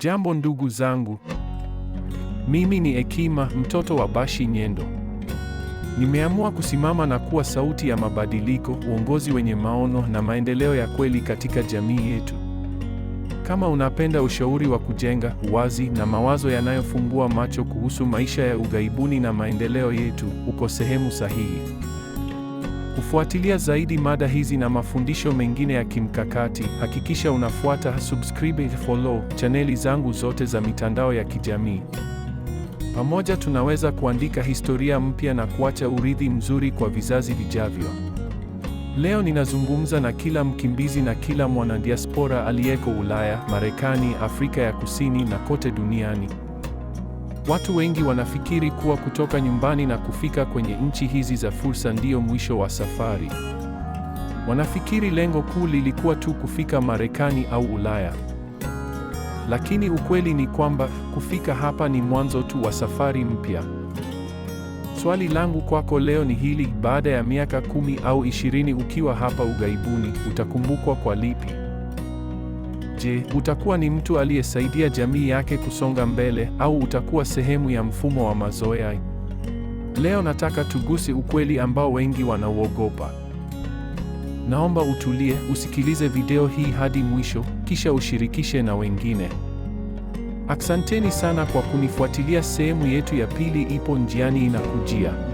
Jambo ndugu zangu, mimi ni Hekima, mtoto wa Bashi Nyendo. Nimeamua kusimama na kuwa sauti ya mabadiliko, uongozi wenye maono na maendeleo ya kweli katika jamii yetu. Kama unapenda ushauri wa kujenga, uwazi na mawazo yanayofungua macho kuhusu maisha ya ughaibuni na maendeleo yetu, uko sehemu sahihi. Kufuatilia zaidi mada hizi na mafundisho mengine ya kimkakati, hakikisha unafuata, subscribe, follow chaneli zangu zote za mitandao ya kijamii. Pamoja tunaweza kuandika historia mpya na kuacha urithi mzuri kwa vizazi vijavyo. Leo ninazungumza na kila mkimbizi na kila mwanadiaspora aliyeko Ulaya, Marekani, Afrika ya Kusini na kote duniani. Watu wengi wanafikiri kuwa kutoka nyumbani na kufika kwenye nchi hizi za fursa ndiyo mwisho wa safari. Wanafikiri lengo kuu lilikuwa tu kufika Marekani au Ulaya. Lakini ukweli ni kwamba kufika hapa ni mwanzo tu wa safari mpya. Swali langu kwako leo ni hili: baada ya miaka 10 au 20 ukiwa hapa ughaibuni, utakumbukwa kwa lipi? Je, utakuwa ni mtu aliyesaidia jamii yake kusonga mbele, au utakuwa sehemu ya mfumo wa mazoea? Leo nataka tuguse ukweli ambao wengi wanauogopa. Naomba utulie, usikilize video hii hadi mwisho, kisha ushirikishe na wengine. Asanteni sana kwa kunifuatilia. Sehemu yetu ya pili ipo njiani inakujia.